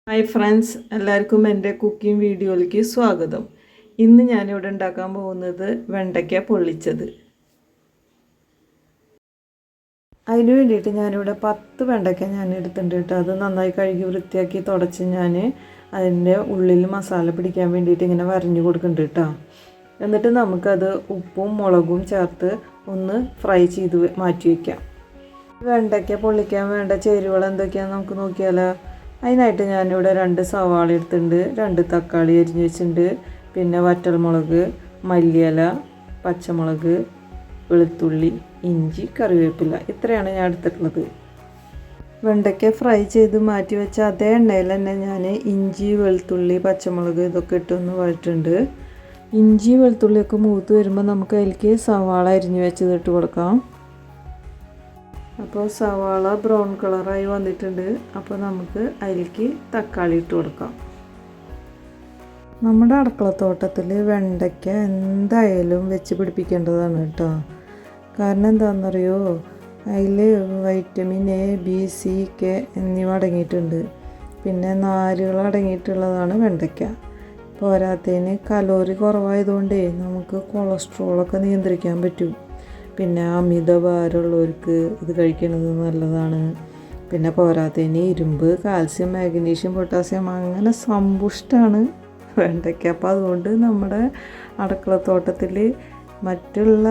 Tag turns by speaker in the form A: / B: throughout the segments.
A: Hi friends, എല്ലാവർക്കും എൻ്റെ cooking വീഡിയോയിലേക്ക് സ്വാഗതം. ഇന്ന് ഞാനിവിടെ ഉണ്ടാക്കാൻ പോകുന്നത് വെണ്ടയ്ക്ക പൊള്ളിച്ചത്. അതിന് വേണ്ടിയിട്ട് ഞാനിവിടെ 10 വെണ്ടയ്ക്ക ഞാൻ എടുത്തിട്ടുണ്ട് കേട്ടോ. അത് നന്നായി കഴുകി വൃത്തിയാക്കി തുടച്ച് ഞാൻ അതിൻ്റെ ഉള്ളിൽ മസാല പിടിക്കാൻ വേണ്ടിയിട്ട് ഇങ്ങനെ വരഞ്ഞു കൊടുക്കുന്നുണ്ട് കേട്ടോ. എന്നിട്ട് നമുക്കത് ഉപ്പും മുളകും ചേർത്ത് ഒന്ന് ഫ്രൈ ചെയ്ത് മാറ്റി വയ്ക്കാം. വെണ്ടയ്ക്ക പൊള്ളിക്കാൻ വേണ്ട ചേരുവകൾ എന്തൊക്കെയാണെന്ന് നമുക്ക് നോക്കിയാലോ. അതിനായിട്ട് ഞാനിവിടെ 2 സവാള എടുത്തിട്ടുണ്ട്, 2 തക്കാളി അരിഞ്ഞ് വെച്ചിട്ടുണ്ട്, പിന്നെ വറ്റൽമുളക്, മല്ലിയില, പച്ചമുളക്, വെളുത്തുള്ളി, ഇഞ്ചി, കറിവേപ്പില, ഇത്രയാണ് ഞാൻ എടുത്തിട്ടുള്ളത്. വെണ്ടയ്ക്ക ഫ്രൈ ചെയ്ത് മാറ്റി വെച്ച അതേ എണ്ണയിൽ തന്നെ ഞാൻ ഇഞ്ചി, വെളുത്തുള്ളി, പച്ചമുളക് ഇതൊക്കെ ഇട്ടൊന്ന് വഴറ്റുന്നുണ്ട്. ഇഞ്ചി വെളുത്തുള്ളിയൊക്കെ മൂത്ത് വരുമ്പോൾ നമുക്ക് അതിലേക്ക് സവാള അരിഞ്ഞ് വെച്ചത് ഇട്ട് കൊടുക്കാം. അപ്പോൾ സവാള ബ്രൗൺ കളറായി വന്നിട്ടുണ്ട്. അപ്പോൾ നമുക്ക് അതിലേക്ക് തക്കാളി ഇട്ട് കൊടുക്കാം. നമ്മുടെ അടുക്കളത്തോട്ടത്തിൽ വെണ്ടയ്ക്ക എന്തായാലും വെച്ച് പിടിപ്പിക്കേണ്ടതാണ് കേട്ടോ. കാരണം എന്താണെന്നറിയോ, അതിൽ vitamin A, B, C, K എന്നിവ അടങ്ങിയിട്ടുണ്ട്. പിന്നെ നാരുകൾ അടങ്ങിയിട്ടുള്ളതാണ് വെണ്ടയ്ക്ക. പോരാത്തതിന് കലോറി കുറവായതുകൊണ്ടേ നമുക്ക് കൊളസ്ട്രോളൊക്കെ നിയന്ത്രിക്കാൻ പറ്റും. പിന്നെ അമിതഭാരമുള്ളവർക്ക് ഇത് കഴിക്കുന്നത് നല്ലതാണ്. പിന്നെ പോരാത്തതിന് ഇരുമ്പ്, കാൽസ്യം, മാഗ്നീഷ്യം, പൊട്ടാസ്യം അങ്ങനെ സമ്പുഷ്ടമാണ് വെണ്ടയ്ക്ക. അപ്പോൾ അതുകൊണ്ട് നമ്മുടെ അടുക്കളത്തോട്ടത്തിൽ മറ്റുള്ള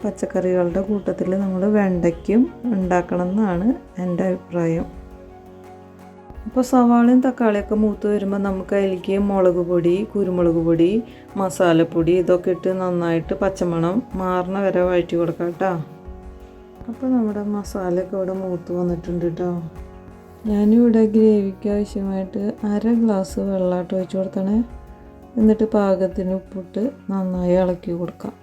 A: പച്ചക്കറികളുടെ കൂട്ടത്തിൽ നമ്മൾ വെണ്ടയ്ക്കും ഉണ്ടാക്കണം എന്നാണ് എൻ്റെ അഭിപ്രായം. അപ്പോൾ സവാളയും തക്കാളിയൊക്കെ മൂത്ത് വരുമ്പോൾ നമുക്ക് അതിലേക്ക് മുളക് പൊടി, കുരുമുളക് പൊടി, മസാലപ്പൊടി ഇതൊക്കെ ഇട്ട് നന്നായിട്ട് പച്ചമണം മാറണ വരെ വഴറ്റി കൊടുക്കാം കേട്ടോ. അപ്പോൾ നമ്മുടെ മസാലയൊക്കെ ഇവിടെ മൂത്ത് വന്നിട്ടുണ്ട് കേട്ടോ. ഞാനിവിടെ ഗ്രേവിക്ക് ആവശ്യമായിട്ട് 1/2 ഗ്ലാസ് വെള്ളമായിട്ട് ഒഴിച്ച് കൊടുത്തണേ. എന്നിട്ട് പാകത്തിന് ഉപ്പിട്ട് നന്നായി ഇളക്കി കൊടുക്കാം.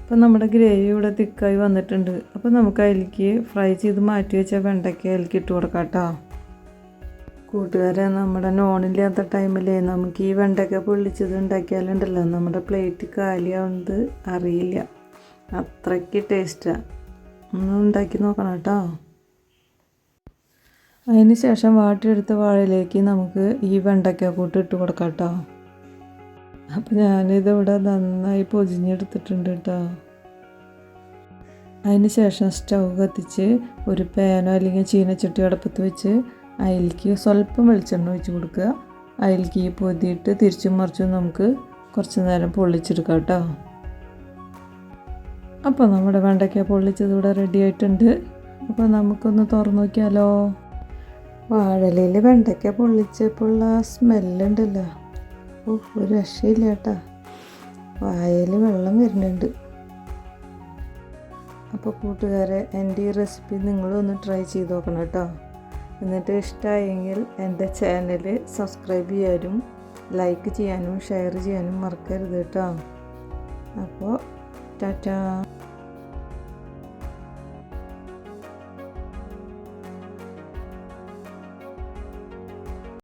A: അപ്പോൾ നമ്മുടെ ഗ്രേവി ഇവിടെ തിക്കായി വന്നിട്ടുണ്ട്. അപ്പോൾ നമുക്ക് അതിലേക്ക് ഫ്രൈ ചെയ്ത് മാറ്റി വെച്ച വെണ്ടയ്ക്ക അതിലേക്ക് ഇട്ട് കൊടുക്കാം കേട്ടോ. കൂട്ടുകാരെ, നമ്മുടെ നോണില്ലാത്ത ടൈമിൽ നമുക്ക് ഈ വെണ്ടയ്ക്ക പൊള്ളിച്ചത് ഉണ്ടാക്കിയാലുണ്ടല്ലോ നമ്മുടെ പ്ലേറ്റ് കാലിയാവുന്നത് അറിയില്ല. അത്രയ്ക്ക് ടേസ്റ്റാണ്. ഒന്ന് ഉണ്ടാക്കി നോക്കണം കേട്ടോ. അതിന് ശേഷം വാട്ടിയെടുത്ത വാഴയിലേക്ക് നമുക്ക് ഈ വെണ്ടയ്ക്ക കൂട്ട് ഇട്ട് കൊടുക്കാം കേട്ടോ. അപ്പോൾ ഞാനിതിവിടെ നന്നായി പൊതിഞ്ഞെടുത്തിട്ടുണ്ട് കേട്ടോ. അതിന് ശേഷം സ്റ്റൗ കത്തിച്ച് ഒരു പാനോ അല്ലെങ്കിൽ ചീനച്ചട്ടി അടുപ്പത്ത് വെച്ച് അതിലേക്ക് സ്വല്പം വെളിച്ചെണ്ണ ഒഴിച്ച് കൊടുക്കുക. അതിലേക്ക് ഈ പൊതിയിട്ട് തിരിച്ചും മറിച്ചും നമുക്ക് കുറച്ച് നേരം പൊള്ളിച്ചെടുക്കാം കേട്ടോ. അപ്പോൾ നമ്മുടെ വെണ്ടയ്ക്ക പൊള്ളിച്ചത് ഇവിടെ റെഡി ആയിട്ടുണ്ട്. അപ്പോൾ നമുക്കൊന്ന് തുറന്നു നോക്കിയാലോ. വാഴയിലയിൽ വെണ്ടയ്ക്ക പൊള്ളിച്ചപ്പോഴുള്ള സ്മെല്ലുണ്ടല്ലോ, ഒരു രക്ഷയില്ല കേട്ടോ. വായയിൽ വെള്ളം വരുന്നുണ്ട്. അപ്പോൾ കൂട്ടുകാരെ, എൻ്റെ ഈ റെസിപ്പി നിങ്ങളൊന്ന് ട്രൈ ചെയ്ത് നോക്കണം കേട്ടോ. എന്നിട്ട് ഇഷ്ടമായെങ്കിൽ എൻ്റെ ചാനൽ സബ്സ്ക്രൈബ് ചെയ്യാനും ലൈക്ക് ചെയ്യാനും ഷെയർ ചെയ്യാനും മറക്കരുത് കേട്ടോ. അപ്പോൾ ടാറ്റാ.